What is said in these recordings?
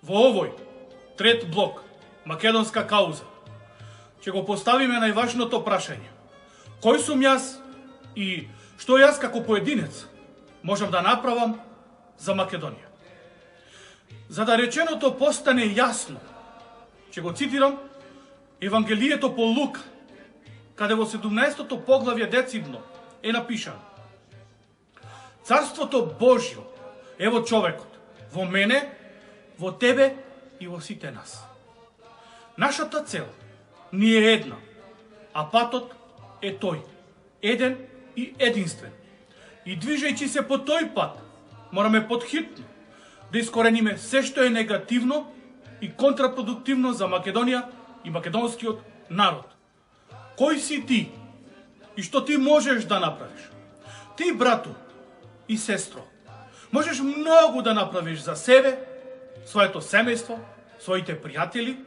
Во овој трет блок, македонска кауза, ќе го поставиме најважното прашање. Кој сум јас и што јас како поединец можам да направам за Македонија? За да реченото постане јасно, ќе го цитирам Евангелието по Лука, каде во 17-то поглавје децидно е напишано: Царството Божјо е во човекот, во мене, во тебе и во сите нас. Нашата цел ни е една, а патот е тој, еден и единствен. И движејќи се по тој пат, мораме подхитно да искорениме се што е негативно и контрапродуктивно за Македонија и македонскиот народ. Кој си ти и што ти можеш да направиш? Ти, брато и сестро, можеш многу да направиш за себе, своето семејство, своите пријатели,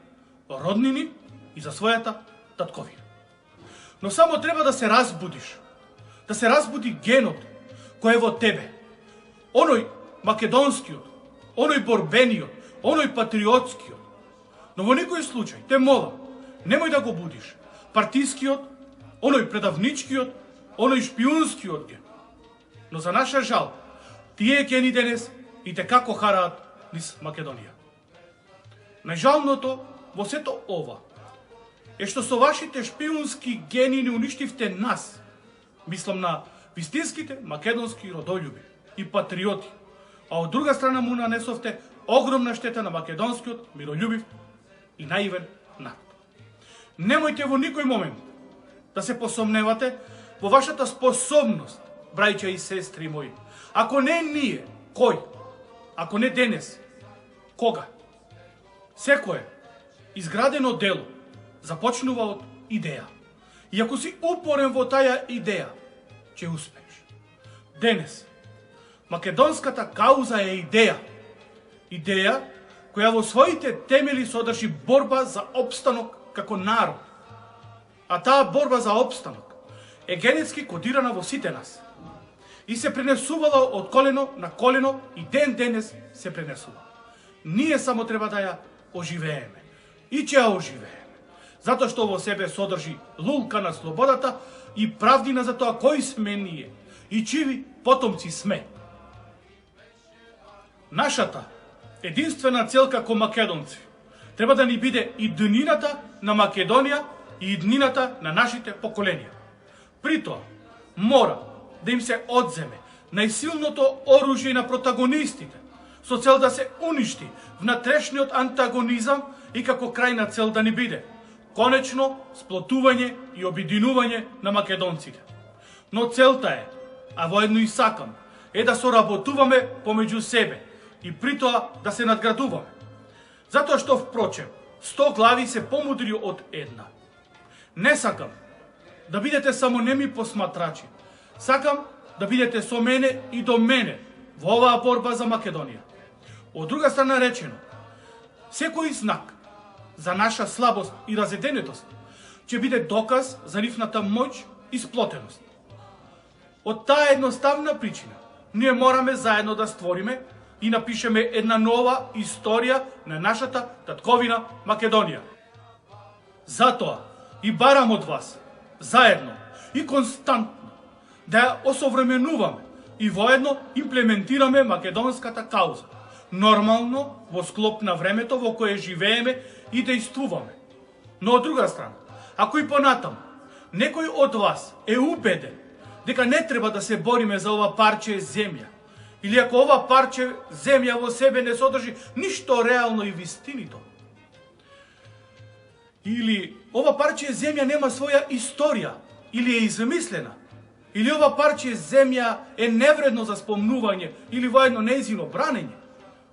роднини и за својата татковина. Но само треба да се разбудиш, да се разбуди генот кој е во тебе. Оној македонскиот, оној борбениот, оној патриотскиот. Но во никој случај, те молам, немој да го будиш партискиот, оној предавничкиот, оној шпиунскиот ген. Но за наша жал, тие гени денес и те како хараат низ Македонија. Најжалното во сето ова е што со вашите шпиунски гени не уништивте нас, мислам на вистинските македонски родолюби и патриоти, а од друга страна му нанесовте огромна штета на македонскиот миролюбив и наивен народ. Немојте во никој момент да се посомневате во вашата способност, браќа и сестри мои. Ако не ние, кој? Ако не денес, кога? Секое изградено дело започнува од идеја. И ако си упорен во таја идеја, ќе успееш. Денес, македонската кауза е идеја. Идеја која во своите темели содржи борба за опстанок како народ. А таа борба за опстанок е генетски кодирана во сите нас. И се пренесувала од колено на колено и ден денес се пренесува. Ние само треба да ја оживееме. И ќе ја оживееме. Затоа што во себе содржи лулка на слободата и правдина за тоа кои сме ние и чиви потомци сме. Нашата единствена цел како македонци треба да ни биде иднината на Македонија и иднината на нашите поколенија. При тоа, мора да им се одземе најсилното оружје на протагонистите, со цел да се уништи внатрешниот антагонизам и како крајна цел да ни биде конечно сплотување и обединување на македонците. Но целта е, а воедно и сакам, е да соработуваме помеѓу себе и при тоа да се надградуваме. Затоа што, впрочем, 100 глави се помудри од една. Не сакам да бидете само неми посматрачи. Сакам да бидете со мене и до мене во оваа борба за Македонија. Од друга страна речено, секој знак за наша слабост и разединетост ќе биде доказ за нивната моќ и сплотеност. Од таа едноставна причина, ние мораме заедно да створиме и напишеме една нова историја на нашата татковина Македонија. Затоа и барам од вас, заедно и константно, да ја осовременуваме и воедно имплементираме македонската кауза, нормално во склоп на времето во кое живееме и действуваме. Но од друга страна, ако и понатаму некој од вас е убеден дека не треба да се бориме за ова парче земја, или ако ова парче земја во себе не содржи ништо реално и вистинито, или ова парче земја нема своја историја, или е измислена, или ова парче земја е невредно за спомнување или воедно нејзино бранење,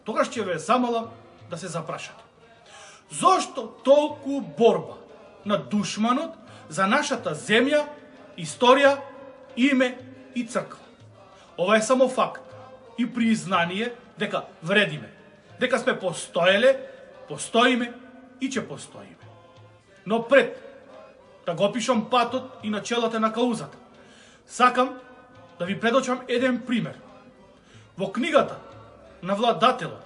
тогаш ќе ве замолам да се запрашате. Зошто толку борба на душманот за нашата земја, историја, име и црква? Ова е само факт и признание дека вредиме, дека сме постоеле, постоиме и ќе постоиме. Но пред да го опишам патот и начелата на каузата, сакам да ви предочам еден пример. Во книгата на Владателот,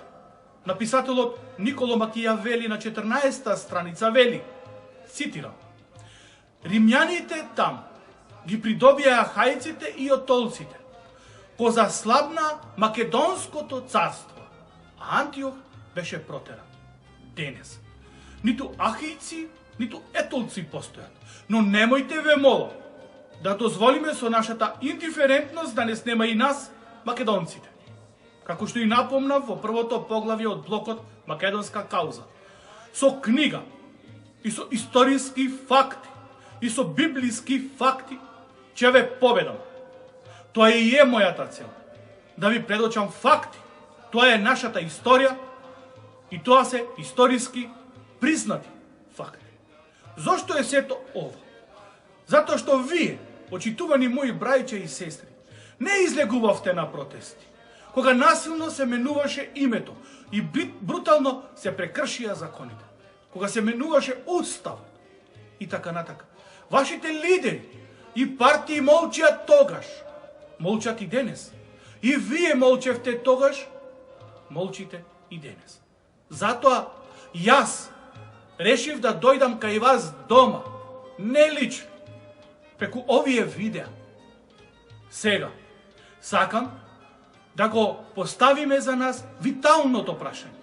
написателот Николо Макијавели на 14-та страница вели, цитирам: Римјаните там ги придобија хајците и отолците, ко заслабна Македонското царство, а Антиох беше протеран. Денес ниту ахијци, ниту етолци постојат, но немојте ве молам да дозволиме со нашата индиферентност да не снема и нас, македонците. Како што и напомнав во првото поглавје од блокот Македонска кауза. Со книга и со историски факти и со библиски факти ќе ве победам. Тоа и е мојата цел. Да ви предочам факти. Тоа е нашата историја и тоа се историски признати факти. Зошто е сето ова? Затоа што вие, почитувани мои брајче и сестри, не излегувавте на протести, кога насилно се менуваше името и брутално се прекршија законите, кога се менуваше уставот и така натака. Вашите лидери и партии молчат тогаш, молчат и денес. И вие молчевте тогаш, молчите и денес. Затоа јас решив да дојдам кај вас дома, не лично, преку овие видеа. Сега, сакам да го поставиме за нас виталното прашање.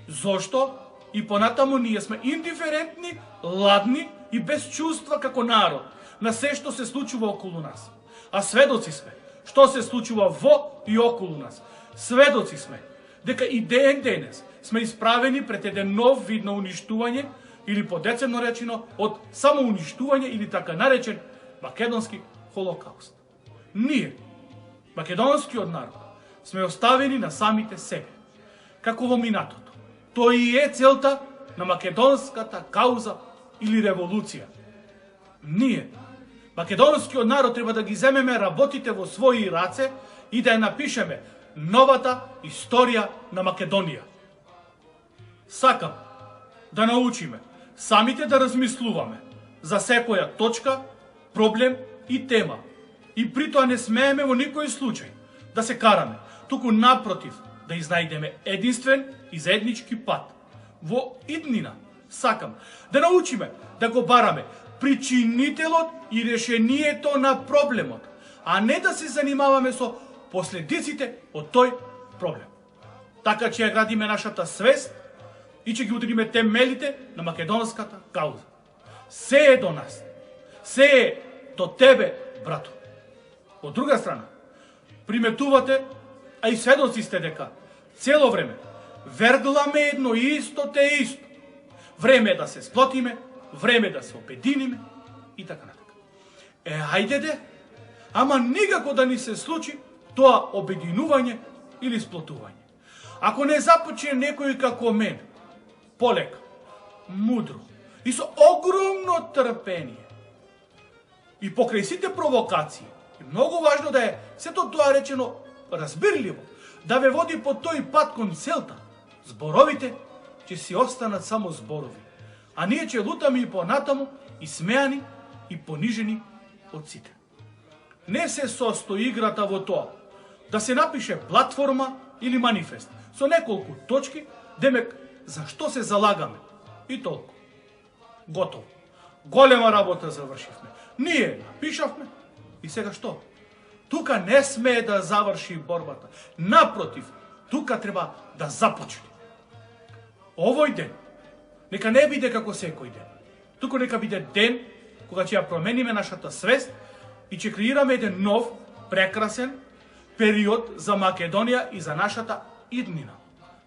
Зошто и понатаму ние сме индиферентни, ладни и без чувства како народ на се што се случува околу нас. А сведоци сме што се случува во и околу нас. Сведоци сме дека и ден денес сме исправени пред еден нов вид на уништување, или подецемно речено од самоуништување или така наречен македонски холокауст. Ние, македонскиот народ, сме оставени на самите себе, како во минатото. Тоа и е целта на македонската кауза или револуција. Ние, македонскиот народ, треба да ги земеме работите во своји раце и да ја напишеме новата историја на Македонија. Сакам да научиме самите да размислуваме за секоја точка, проблем и тема. И притоа не смееме во никој случај да се караме, туку напротив, да изнајдеме единствен и заеднички пат. Во иднина сакам да научиме да го бараме причинителот и решението на проблемот, а не да се занимаваме со последиците од тој проблем. Така ќе ја градиме нашата свест и ќе ги удриме темелите на македонската кауза. Се е до нас. Се е до тебе, брато. Од друга страна, приметувате, а и сведоци сте дека цело време вергламе едно исто те исто. Време е да се сплотиме, време е да се обединиме и така натака. Ајде де, ама никако да ни се случи тоа обединување или сплотување. Ако не започне некој како мен, полека, мудро и со огромно трпение и покрај сите провокации, и многу важно да е сето тоа речено разбирливо, да ве води по тој пат кон целта, зборовите ќе си останат само зборови, а ние ќе лутаме и понатаму и смеани и понижени од сите. Не се состои играта во тоа да се напише платформа или манифест со неколку точки, демек за што се залагаме и толку. Готово. Голема работа завршивме. Ние напишавме и сега што? Тука не смее да заврши борбата. Напротив, тука треба да започне. Овој ден нека не биде како секој ден. Туку нека биде ден кога ќе ја промениме нашата свест и ќе креираме еден нов, прекрасен период за Македонија и за нашата иднина.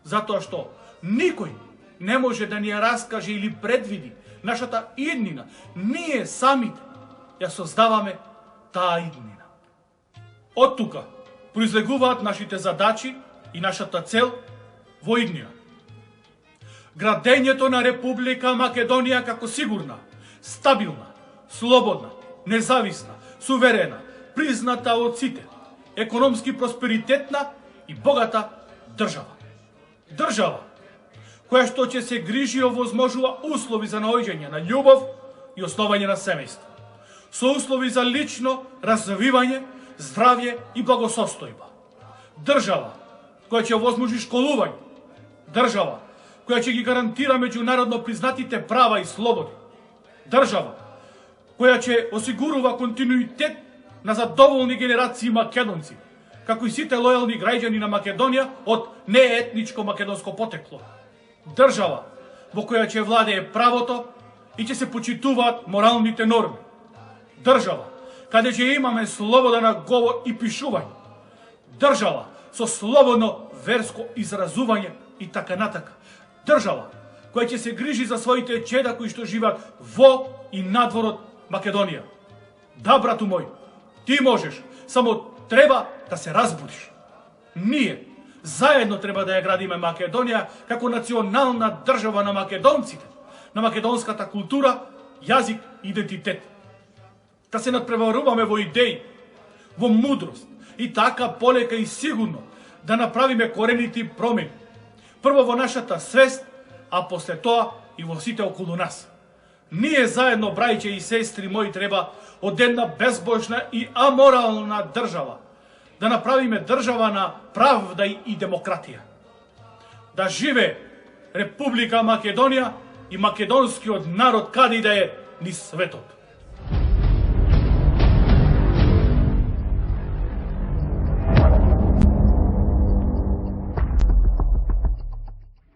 Затоа што никој не може да ни ја раскаже или предвиди нашата иднина. Ние самите ја создаваме таа иднина. Од тука произлегуваат нашите задачи и нашата цел во иднина. Градењето на Република Македонија како сигурна, стабилна, слободна, независна, суверена, призната од сите, економски просперитетна и богата држава. Држава која што ќе се грижи овозможува услови за наоѓање на љубов и основање на семејство, со услови за лично развивање, здравје и благосостојба. Држава која ќе овозможи школување, Држава која ќе ги гарантира меѓународно признатите права и слободи. Држава која ќе осигурува континуитет на задоволни генерации македонци, како и сите лојални граѓани на Македонија од неетничко македонско потекло. Држава во која ќе владее правото и ќе се почитуваат моралните норми. Држава каде ќе имаме слобода на говор и пишување. Држава со слободно верско изразување и така натака. Држава која ќе се грижи за своите чеда кои што живеат во и надвор од Македонија. Да, брату мој, ти можеш, само треба да се разбудиш. Ние заедно треба да ја градиме Македонија како национална држава на македонците, на македонската култура, јазик и идентитет. Да се надпреваруваме во идеи, во мудрост и така полека и сигурно да направиме корените промени. Прво во нашата свест, а после тоа и во сите околу нас. Ние заедно, брајче и сестри мои, треба од една безбожна и аморална држава да направиме држава на правда и демократија. Да живе Република Македонија и македонскиот народ каде и да е низ светот.